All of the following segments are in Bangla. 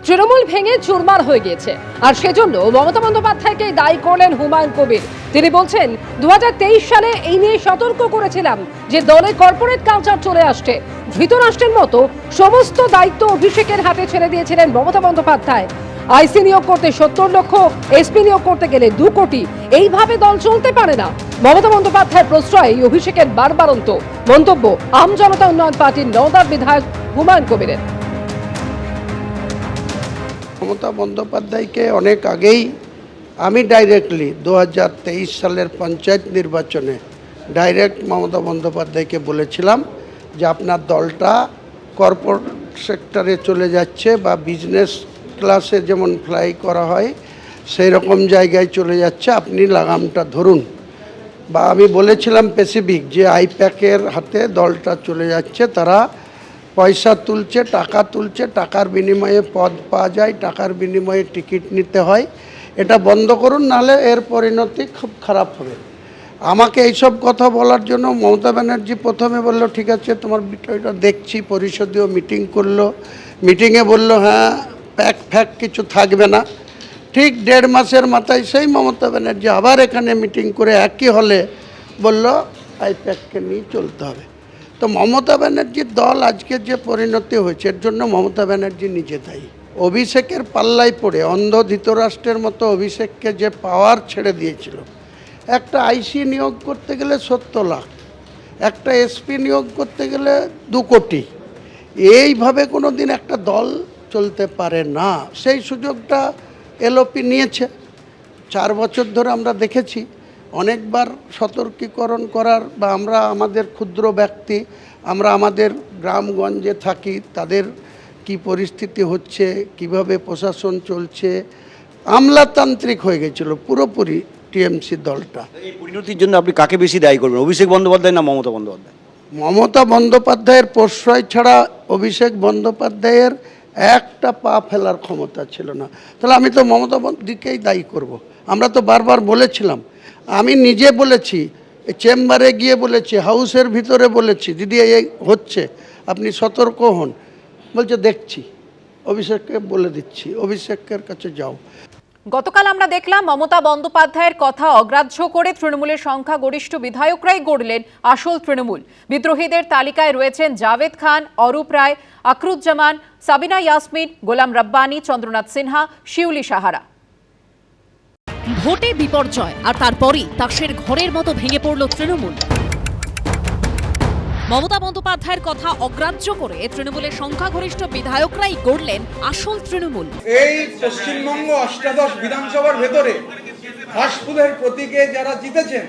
তৃণমূল ভেঙে চুরমার হয়ে গিয়েছে, আর সেজন্য মমতা বন্দ্যোপাধ্যায়কে দায়ী করলেন হুমায়ুন কবির। তিনি বলছেন 2023 সালে এই নিয়ে সতর্ক করেছিলাম যে দলে কর্পোরেট কালচার চলে আসছে, ধৃতরাষ্ট্রের মতো সমস্ত দায়িত্ব অভিষেকের হাতে ছেড়ে দিয়েছিলেন মমতা বন্দ্যোপাধ্যায়। আইসি নিয়োগ করতে 70 লক্ষ, এসপি নিয়োগ করতে গেলে 2 কোটি, এইভাবে দল চলতে পারে না। মমতা বন্দ্যোপাধ্যায়ের প্রশ্রয়ে অভিষেকের বারবারন্ত মন্তব্য আম জনতা উন্নয়ন পার্টির নওদার বিধায়ক হুমায়ুন কবিরের। মমতা বন্দ্যোপাধ্যায়কে অনেক আগেই আমি ডাইরেক্টলি 2023 সালের পঞ্চায়েত নির্বাচনে ডাইরেক্ট মমতা বন্দ্যোপাধ্যায়কে বলেছিলাম যে আপনার দলটা কর্পোরেট সেক্টরে চলে যাচ্ছে বা বিজনেস ক্লাসে যেমন ফ্লাই করা হয় সেই রকম জায়গায় চলে যাচ্ছে, আপনি লাগামটা ধরুন। বা আমি বলেছিলাম স্পেসিফিক যে আইপ্যাকের হাতে দলটা চলে যাচ্ছে, তারা পয়সা তুলছে, টাকা তুলছে, টাকার বিনিময়ে পদ পাওয়া যায়, টাকার বিনিময়ে টিকিট নিতে হয়, এটা বন্ধ করুন, নাহলে এর পরিণতি খুব খারাপ হবে। আমাকে এইসব কথা বলার জন্য মমতা ব্যানার্জি প্রথমে বলল ঠিক আছে তোমার বিষয়টা দেখছি, পরিষদীয় মিটিং করলো, মিটিংয়ে বলল হ্যাঁ প্যাক কিছু থাকবে না। ঠিক 1.5 মাসের মাথায় সেই মমতা ব্যানার্জি আবার এখানে মিটিং করে একই হলে বলল আইপ্যাককে নিয়ে চলতে হবে। তো মমতা ব্যানার্জির দল আজকে যে পরিণতি হয়েছে এর জন্য মমতা ব্যানার্জি নিজে দায়ী। অভিষেকের পাল্লায় পড়ে অন্ধ ধৃতরাষ্ট্রের মতো অভিষেককে যে পাওয়ার ছেড়ে দিয়েছিল, একটা আইসি নিয়োগ করতে গেলে 70 লাখ, একটা এসপি নিয়োগ করতে গেলে 2 কোটি, এইভাবে কোনো দিন একটা দল চলতে পারে না। সেই সুযোগটা এলওপি নিয়েছে। 4 বছর ধরে আমরা দেখেছি অনেকবার সতর্কীকরণ করার, বা আমরা আমাদের ক্ষুদ্র ব্যক্তি, আমরা আমাদের গ্রামগঞ্জে থাকি, তাদের কি পরিস্থিতি হচ্ছে, কিভাবে প্রশাসন চলছে, আমলাতান্ত্রিক হয়ে গেছিল পুরোপুরি টিএমসি দলটা। এই পরিণতির জন্য আপনি কাকে বেশি দায়ী করবেন, অভিষেক বন্দ্যোপাধ্যায় না মমতা বন্দ্যোপাধ্যায়? মমতা বন্দ্যোপাধ্যায়ের প্রশ্রয় ছাড়া অভিষেক বন্দ্যোপাধ্যায়ের একটা পা ফেলার ক্ষমতা ছিল না। তাহলে আমি তো মমতা বন্দ্যোপাধ্যায়কেই দায়ী করব। আমরা তো বারবার বলেছিলাম, আমি নিজে বলেছি, চেম্বারে গিয়ে বলেছি, হাউসের ভিতরে বলেছি, দিদি এই হচ্ছে, আপনি সতর্ক হন। বলছে দেখছি, অভিষেককে বলে দিচ্ছি, অভিষেকের কাছে যাও। গতকাল আমরা দেখলাম মমতা বন্দ্যোপাধ্যায়ের কথা অগ্রাহ্য করে তৃণমূলের সংখ্যাগরিষ্ঠ বিধায়করাই গড়লেন আসল তৃণমূল। বিদ্রোহীদের তালিকায় রয়েছেন জাভেদ খান, অরূপ রায়, আখরুজ্জামান, সাবিনা ইয়াসমিন, গোলাম রব্বানী, চন্দ্রনাথ সিনহা, শিউলি সাহারা। ভোটে বিপর্যয়, আর তারপরই তাসের ঘরের মতো ভেঙে পড়ল তৃণমূল। মমতা বন্দ্যোপাধ্যায়ের কথা অগ্রাহ্য করে তৃণমূলের সংখ্যাগরিষ্ঠ বিধায়করাই গড়লেন আসল তৃণমূল। এই পশ্চিমবঙ্গ অষ্টাদশ বিধানসভার ভেতরে হাসফুলের প্রতীকে যারা জিতেছেন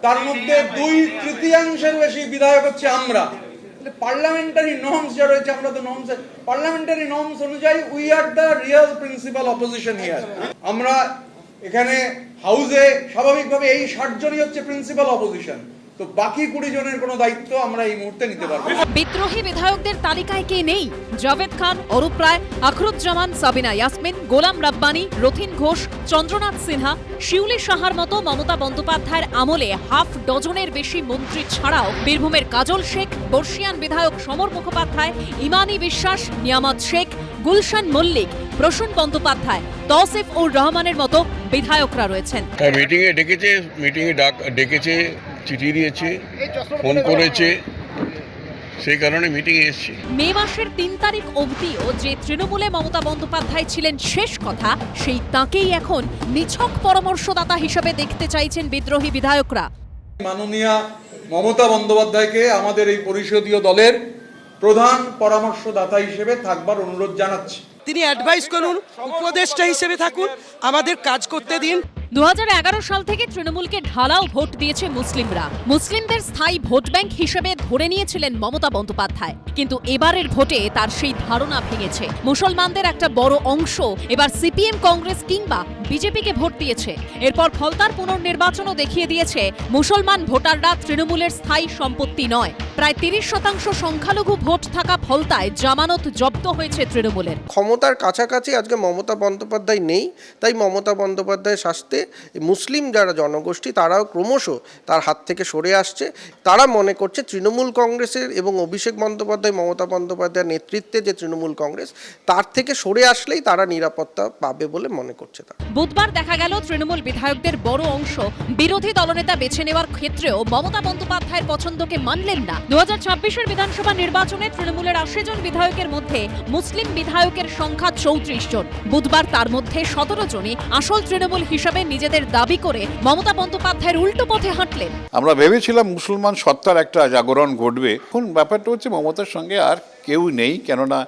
তার মধ্যে 2/3 বেশি বিধায়ক হচ্ছে আমরা। পার্লামেন্টারি নর্মস যা রয়েছে, আমরা তো নর্মস, পার্লামেন্টারি নর্মস অনুযায়ী we are the real principal opposition here. আমরা এখানে হাউসে স্বাভাবিকভাবে এই 60 জনই হচ্ছে প্রিন্সিপাল অপোজিশন, তো বাকি 20 জনের কোনো দায়িত্ব আমরা এই মুহূর্তে নিতে পারবো। বিদ্রোহী বিধায়কদের তালিকায় কে নেই? জাভেদ খান, অরূপ রায়, আখরুজ্জামান, সাবিনা ইয়াসমিন, গোলাম রব্বানী, রথিন ঘোষ, চন্দ্রনাথ সিনহা, শিউলি সাহার মতো মমতা বন্দ্যোপাধ্যায়ের আমলে হাফ ডজনের বেশি মন্ত্রী ছাড়াও বীরভূমের কাজল শেখ, বর্ষিয়ান বিধায়ক সমর মুখোপাধ্যায়, ইমানি বিশ্বাস, নিয়ামত শেখ, গুলশান মল্লিক, প্রসূন বন্দ্যোপাধ্যায়, তৌসিফ উর রহমানের মতো বিধায়করা রয়েছেন। মিটিংয়ে ডেকেছে, চিঠি দিয়েছে, ফোন করেছে, সেই কারণে মিটিংয়ে এসেছি। মে মাসের 3 তারিখ অবধিও যে তৃণমূলে মমতা বন্দ্যোপাধ্যায় ছিলেন শেষ কথা, সেই তাঁকেই এখন নিছক পরামর্শদাতা হিসেবে দেখতে চাইছেন বিদ্রোহী বিধায়করা। মাননীয়া মমতা বন্দ্যোপাধ্যায়কে আমাদের এই পরিষদীয় দলের প্রধান পরামর্শদাতা হিসেবে থাকবার অনুরোধ জানাচ্ছি। তিনি অ্যাডভাইস করুন, উপদেষ্টা হিসেবে থাকুন, আমাদের কাজ করতে দিন। 2011 সাল থেকে তৃণমূলকে ঢালাও ভোট দিয়েছে মুসলিমরা। মুসলিমদের স্থায়ী ভোট ব্যাংক হিসেবে ধরে নিয়েছিলেন মমতা বন্দ্যোপাধ্যায়, কিন্তু এবারের ভোটে তার সেই ধারণা ভেঙেছে। মুসলমানদের একটা বড় অংশ এবার সিপিএম, কংগ্রেস কিংবা বিজেপিকে ভোট দিয়েছে। এরপর ফলতার পুনর্নির্বাচনও দেখিয়ে দিয়েছে মুসলমান ভোটাররা তৃণমূলের স্থায়ী সম্পত্তি নয়। প্রায় 30% সংখ্যালঘু ভোট থাকা ফলতায় জামানত জব্দ হয়েছে তৃণমূলের। ক্ষমতার কাছাকাছি আজকে মমতা বন্দ্যোপাধ্যায় নেই, তাই মমতা বন্দ্যোপাধ্যায়ের শাস্তে মুসলিম যারা জনগোষ্ঠী তারাও ক্রমশ তার হাত থেকে সরে আসছে। তারা মনে করছে তৃণমূল কংগ্রেসের এবং অভিষেক বন্দ্যোপাধ্যায় মমতা বন্দ্যোপাধ্যায়ের নেতৃত্বে যে তৃণমূল কংগ্রেস তার থেকে সরে আসলেই তারা নিরাপত্তা পাবে বলে মনে করছে তারা। বুধবার দেখা গেল তৃণমূল বিধায়কদের বড় অংশ বিরোধী দলনেতা বেছে নেওয়ার ক্ষেত্রেও মমতা বন্দ্যোপাধ্যায়ের পছন্দকে মানলেন না। 2026-এর বিধানসভা নির্বাচনে তৃণমূলের 80 জন বিধায়কের মধ্যে মুসলিম বিধায়কের সংখ্যা 34 জন। বুধবার তার মধ্যে 17 জনই আসল তৃণমূল হিসাবে নিজেদের দাবি করে মমতা বন্দ্যোপাধ্যায়ের উল্টো পথে হাঁটলেন। আমরা ভেবেছিলাম মুসলমান সত্তার একটা জাগরণ ঘটবে। এখন ব্যাপারটা হচ্ছে মমতার সঙ্গে আর কেউ নেই, কেননা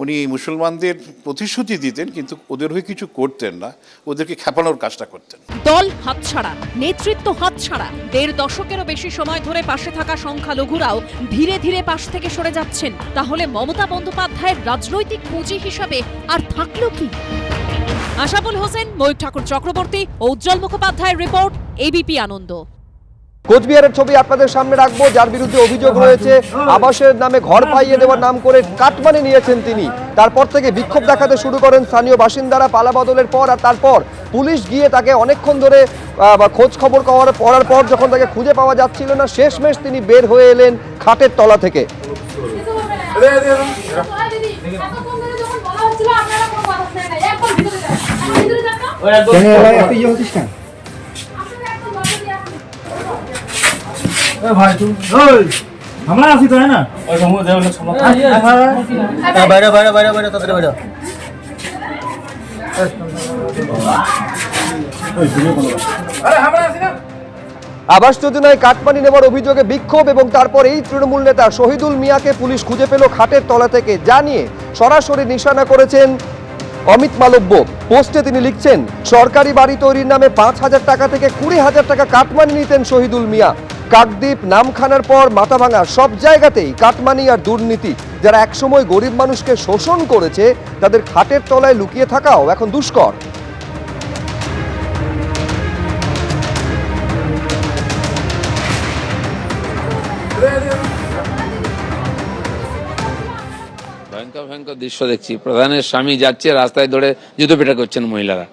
উনি মুসলমানদের প্রতিশ্রুতি দিতেন কিন্তু ওদের হয়ে কিছু করতেন না, ওদেরকে খেপানোর কাজটা করতেন। দল হাতছাড়া, নেতৃত্ব হাতছাড়া, 1.5 দশকেরও বেশি সময় ধরে পাশে থাকা সংখ্যালঘুরাও ধীরে ধীরে পাশ থেকে সরে যাচ্ছেন। তাহলে মমতা বন্দ্যোপাধ্যায়ের রাজনৈতিক পুঁজি হিসাবে আর থাকলো কি? আশাফুল হোসেন, ময়ূর ঠাকুর চক্রবর্তী ও উজ্জ্বল মুখোপাধ্যায়ের রিপোর্ট, এবিপি আনন্দ। কোচবিহারের ছবি আপনাদের সামনে রাখবো, যার বিরুদ্ধে অভিযোগ রয়েছে আবাসের নামে ঘর পাইয়ে দেওয়ার নাম করে কাটমানি নিয়েছেন তিনি। তারপর থেকে বিক্ষোভ দেখাতে শুরু করেন স্থানীয় বাসিন্দারা পালা বদলের পর। আর তারপর পুলিশ গিয়ে তাকে অনেকক্ষণ ধরে খোঁজ খবর করার পর যখন তাকে খুঁজে পাওয়া যাচ্ছিল না, শেষমেশ তিনি বের হয়ে এলেন খাটের তলা থেকে। আমরা আছি তো না বাইরে বাইরে বাইরে বাইরে তাদের বাইরে আবাস যোজনায় কাটমানি নেওয়ার অভিযোগে বিক্ষোভ এবং তারপর এই তৃণমূল নেতা শহীদুল মিয়াকে পুলিশ খুঁজে পেল খাটের তলা থেকে, জানিয়ে সরাসরি নিশানা করেছেন অমিত মালব্য। পোস্টে তিনি লিখছেন, সরকারি বাড়ি তৈরির নামে 5,000 টাকা থেকে 20,000 টাকা কাটমানি নিতেন শহীদুল মিয়া। কাকদ্বীপ, নামখানার পর মাথাভাঙা সব জায়গাতেই কাটমানি আর দুর্নীতি। যারা একসময় গরিব মানুষকে শোষণ করেছে তাদের খাটের তলায় লুকিয়ে থাকাও এখন দুষ্কর। ভয়ঙ্কর ভয়ঙ্কর দৃশ্য দেখছি। প্রধানের স্বামী যাচ্ছে, রাস্তায় ধরে জুতো পেটা করছেন মহিলারা।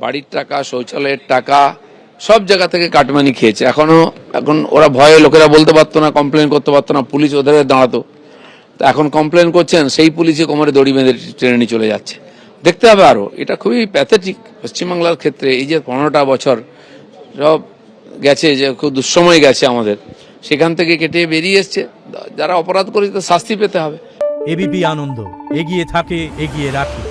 বাড়ির টাকা, শৌচালয়ের টাকা, সব জায়গা থেকে কাটমানি খেয়েছে। এখন ওরা ভয়ে লোকেরা বলতে পারতো না, কমপ্লেন করতে পারতো না, পুলিশ ওদের দাঁড়াতো। এখন কমপ্লেন করছেন, সেই পুলিশে কোমরে দড়ি বেঁধে টেনে নিয়ে চলে যাচ্ছে। দেখতে হবে আরো, এটা খুবই প্যাথেটিক। পশ্চিমবাংলার ক্ষেত্রে এই যে 15টা বছর সব গেছে, যে খুব দুঃসময় গেছে আমাদের, সেখান থেকে কেটে বেরিয়ে এসছে। যারা অপরাধ করেছে তাদের শাস্তি পেতে হবে। এবিপি আনন্দ, এগিয়ে থাকে, এগিয়ে রাখে।